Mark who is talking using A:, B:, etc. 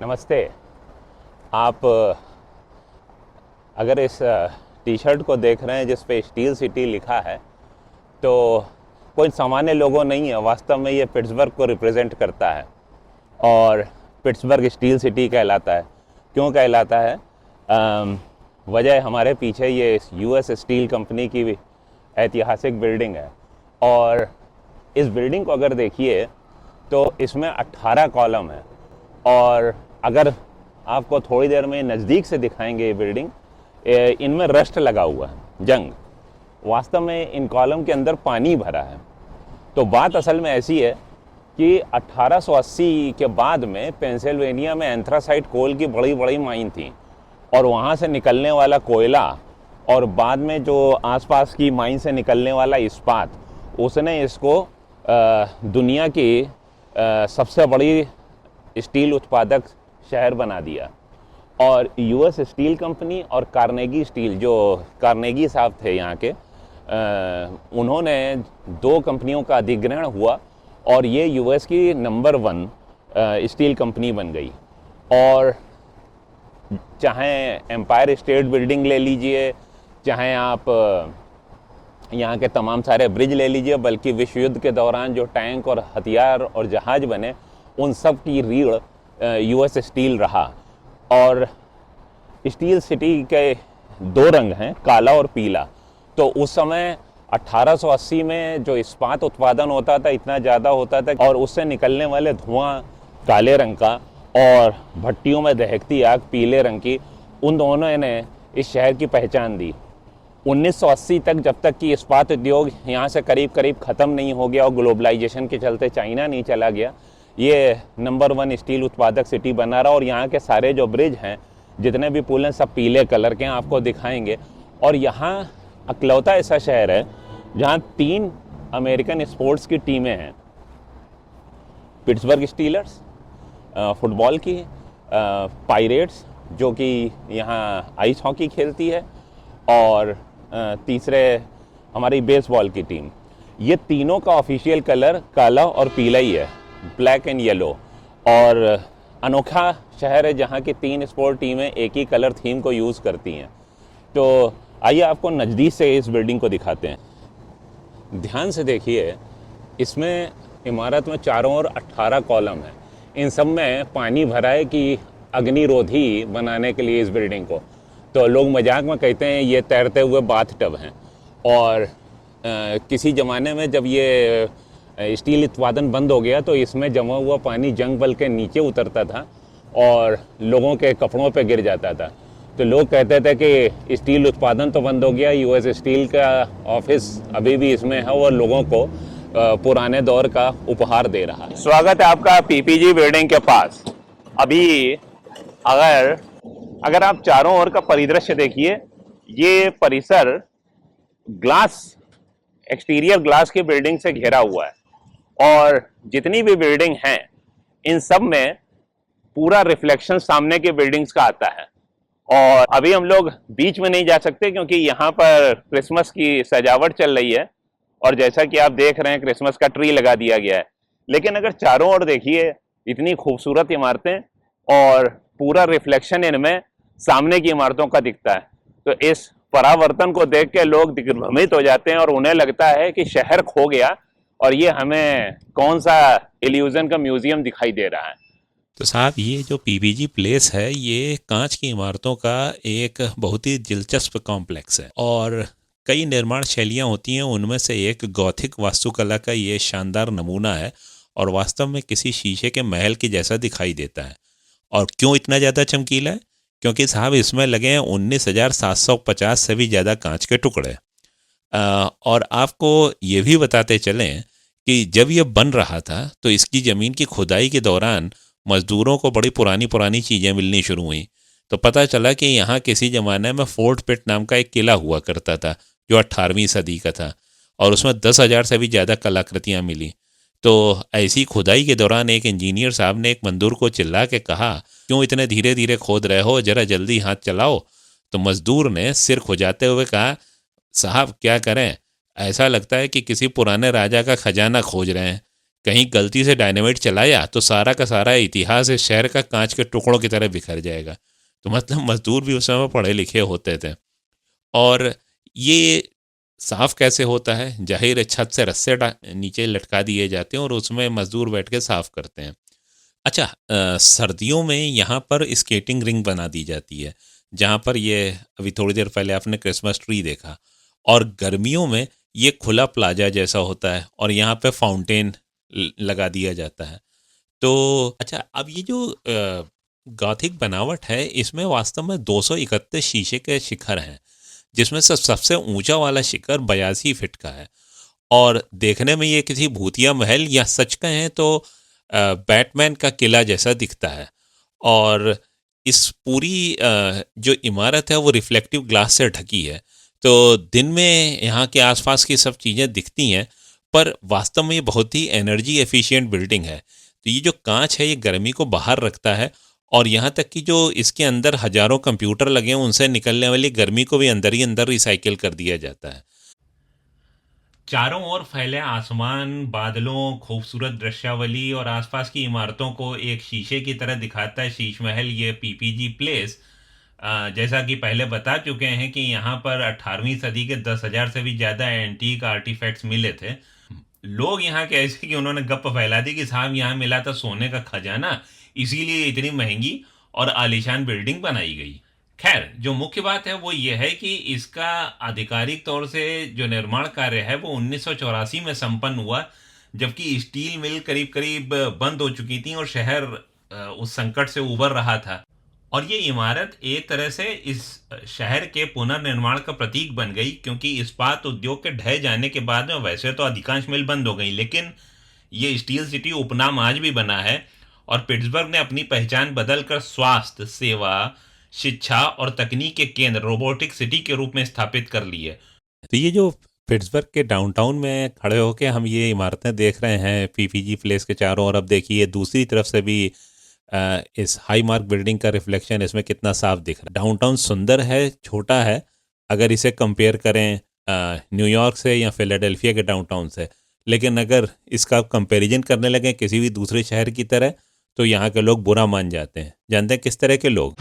A: नमस्ते। आप अगर इस टी शर्ट को देख रहे हैं जिस पे स्टील सिटी लिखा है, तो कोई सामान्य लोगो नहीं है। वास्तव में ये पिट्सबर्ग को रिप्रेजेंट करता है और पिट्सबर्ग स्टील सिटी कहलाता है। क्यों कहलाता है? वजह हमारे पीछे ये यूएस स्टील कंपनी की भी ऐतिहासिक बिल्डिंग है। और इस बिल्डिंग को अगर देखिए तो इसमें 18 कॉलम है। और अगर आपको थोड़ी देर में नज़दीक से दिखाएंगे ये बिल्डिंग, इनमें रस्ट लगा हुआ है, जंग। वास्तव में इन कॉलम के अंदर पानी भरा है। तो बात असल में ऐसी है कि 1880 के बाद में पेंसिल्वेनिया में एंथ्रासाइट कोल की बड़ी बड़ी माइन थी और वहाँ से निकलने वाला कोयला और बाद में जो आसपास की माइन से निकलने वाला इस्पात, उसने इसको दुनिया की सबसे बड़ी स्टील उत्पादक शहर बना दिया। और यूएस स्टील कंपनी और कार्नेगी स्टील, जो कार्नेगी साहब थे यहाँ के, उन्होंने दो कंपनियों का अधिग्रहण हुआ और ये यूएस की नंबर 1 स्टील कंपनी बन गई। और चाहे एम्पायर स्टेट बिल्डिंग ले लीजिए, चाहे आप यहाँ के तमाम सारे ब्रिज ले लीजिए, बल्कि विश्व युद्ध के दौरान जो टैंक और हथियार और जहाज बने, उन सब की रीढ़ यूएस स्टील रहा। और स्टील सिटी के दो रंग हैं, काला और पीला। तो उस समय 1880 में जो इस्पात उत्पादन होता था इतना ज़्यादा होता था और उससे निकलने वाले धुआं काले रंग का और भट्टियों में दहकती आग पीले रंग की, उन दोनों ने इस शहर की पहचान दी। 1980 तक, जब तक कि इस्पात उद्योग यहाँ से करीब करीब ख़त्म नहीं हो गया और ग्लोबलाइजेशन के चलते चाइना नहीं चला गया, ये नंबर 1 स्टील उत्पादक सिटी बना रहा। और यहाँ के सारे जो ब्रिज हैं, जितने भी पुल हैं, सब पीले कलर के हैं, आपको दिखाएंगे। और यहाँ अकलौता ऐसा शहर है जहाँ 3 अमेरिकन स्पोर्ट्स की टीमें हैं। पिट्सबर्ग स्टीलर्स फुटबॉल की, पायरेट्स जो कि यहाँ आइस हॉकी खेलती है, और तीसरे हमारी बेसबॉल की टीम। ये तीनों का ऑफिशियल कलर काला और पीला ही है, ब्लैक एंड येलो। और अनोखा शहर है जहाँ की 3 स्पोर्ट टीमें एक ही कलर थीम को यूज़ करती हैं। तो आइए आपको नज़दीक से इस बिल्डिंग को दिखाते हैं। ध्यान से देखिए, इसमें इमारत में चारों ओर 18 कॉलम हैं। इन सब में पानी भरा है कि अग्निरोधी बनाने के लिए इस बिल्डिंग को। तो लोग मजाक में कहते हैं ये तैरते हुए बाथ टब हैं। और किसी ज़माने में जब ये स्टील उत्पादन बंद हो गया तो इसमें जमा हुआ पानी जंग बल के नीचे उतरता था और लोगों के कपड़ों पे गिर जाता था। तो लोग कहते थे कि स्टील उत्पादन तो बंद हो गया, यूएस स्टील का ऑफिस अभी भी इसमें है और लोगों को पुराने दौर का उपहार दे रहा है। स्वागत है आपका पीपीजी बिल्डिंग के पास। अभी अगर आप चारों ओर का परिदृश्य देखिए, ये परिसर ग्लास, एक्सटीरियर ग्लास की बिल्डिंग से घिरा हुआ है। और जितनी भी बिल्डिंग हैं, इन सब में पूरा रिफ्लेक्शन सामने की बिल्डिंग्स का आता है। और अभी हम लोग बीच में नहीं जा सकते क्योंकि यहाँ पर क्रिसमस की सजावट चल रही है और जैसा कि आप देख रहे हैं क्रिसमस का ट्री लगा दिया गया है। लेकिन अगर चारों ओर देखिए, इतनी खूबसूरत इमारतें और पूरा रिफ्लेक्शन इनमें सामने की इमारतों का दिखता है। तो इस परावर्तन को देख के लोग दिग्भ्रमित हो जाते हैं और उन्हें लगता है कि शहर खो गया और ये हमें कौन सा इल्यूजन का म्यूजियम दिखाई दे रहा है।
B: तो साहब, ये जो पीवीजी प्लेस है, ये कांच की इमारतों का एक बहुत ही दिलचस्प कॉम्प्लेक्स है और कई निर्माण शैलियाँ होती हैं। उनमें से एक गॉथिक वास्तुकला का ये शानदार नमूना है और वास्तव में किसी शीशे के महल की जैसा दिखाई देता है। और क्यों इतना ज़्यादा चमकीला है? क्योंकि साहब, इसमें लगे हैं 19,750 से भी ज़्यादा कांच के टुकड़े। और आपको ये भी बताते चलें कि जब ये बन रहा था तो इसकी ज़मीन की खुदाई के दौरान मज़दूरों को बड़ी पुरानी पुरानी चीज़ें मिलनी शुरू हुई। तो पता चला कि यहाँ किसी ज़माने में फोर्ट पिट नाम का एक किला हुआ करता था जो 18वीं सदी का था और उसमें 10,000 से भी ज़्यादा कलाकृतियाँ मिली। तो ऐसी खुदाई के दौरान एक इंजीनियर साहब ने एक मजदूर को चिल्ला के कहा, क्यों इतने धीरे धीरे खोद रहे हो, ज़रा जल्दी हाथ चलाओ। तो मज़दूर ने सिर खुजाते हुए कहा, साहब क्या करें, ऐसा लगता है कि किसी पुराने राजा का खजाना खोज रहे हैं। कहीं गलती से डायनामाइट चलाया तो सारा का सारा इतिहास इस शहर का कांच के टुकड़ों की तरह बिखर जाएगा। तो मतलब मजदूर भी उस समय पढ़े लिखे होते थे। और ये साफ कैसे होता है? जाहिर है छत से रस्से नीचे लटका दिए जाते हैं और उसमें मजदूर बैठ के साफ करते हैं। अच्छा, सर्दियों में यहाँ पर स्केटिंग रिंग बना दी जाती है, जहाँ पर ये अभी थोड़ी देर पहले आपने क्रिसमस ट्री देखा। और गर्मियों में ये खुला प्लाजा जैसा होता है और यहाँ पे फाउंटेन लगा दिया जाता है। तो अच्छा, अब ये जो गॉथिक बनावट है, इसमें वास्तव में 231 शीशे के शिखर हैं, जिसमें से सबसे ऊंचा वाला शिखर 82 फीट का है। और देखने में ये किसी भूतिया महल या सच कहें तो बैटमैन का किला जैसा दिखता है। और इस पूरी जो इमारत है वो रिफ्लेक्टिव ग्लास से ढकी है, तो दिन में यहाँ के आसपास की सब चीज़ें दिखती हैं, पर वास्तव में ये बहुत ही एनर्जी एफिशिएंट बिल्डिंग है। तो ये जो कांच है ये गर्मी को बाहर रखता है, और यहाँ तक कि जो इसके अंदर हजारों कंप्यूटर लगे हैं उनसे निकलने वाली गर्मी को भी अंदर ही अंदर रिसाइकिल कर दिया जाता है। चारों ओर फैले आसमान, बादलों, खूबसूरत दृश्यावली और आसपास की इमारतों को एक शीशे की तरह दिखाता है शीश महल, ये पीपीजी प्लेस। जैसा कि पहले बता चुके हैं कि यहाँ पर 18वीं सदी के 10,000 से भी ज़्यादा एंटीक आर्टिफैक्ट्स मिले थे। लोग यहाँ के ऐसे कि उन्होंने गप फैला दी कि साहब यहाँ मिला था सोने का खजाना, इसीलिए इतनी महंगी और आलीशान बिल्डिंग बनाई गई। खैर, जो मुख्य बात है वो ये है कि इसका आधिकारिक तौर से जो निर्माण कार्य है वो 1984 में संपन्न हुआ, जबकि स्टील मिल करीब करीब बंद हो चुकी थी और शहर उस संकट से उबर रहा था। और ये इमारत एक तरह से इस शहर के पुनर्निर्माण का प्रतीक बन गई, क्योंकि इस्पात उद्योग के ढह जाने के बाद में वैसे तो अधिकांश मिल बंद हो गई, लेकिन ये स्टील सिटी उपनाम आज भी बना है। और पिट्सबर्ग ने अपनी पहचान बदलकर स्वास्थ्य सेवा, शिक्षा और तकनीक के केंद्र, रोबोटिक सिटी के रूप में स्थापित कर ली है। तो ये जो पिट्सबर्ग के डाउनटाउन में खड़े होकर हम ये इमारतें देख रहे हैं पीपीजी प्लेस के चारों ओर, अब देखिए दूसरी तरफ से भी इस हाई मार्क बिल्डिंग का रिफ्लेक्शन इसमें कितना साफ दिख रहा है। डाउनटाउन सुंदर है, छोटा है, अगर इसे कंपेयर करें न्यूयॉर्क से या फिलाडेल्फिया के डाउनटाउन से, लेकिन अगर इसका कंपैरिजन करने लगे किसी भी दूसरे शहर की तरह तो यहाँ के लोग बुरा मान जाते हैं। जानते हैं किस तरह के लोग?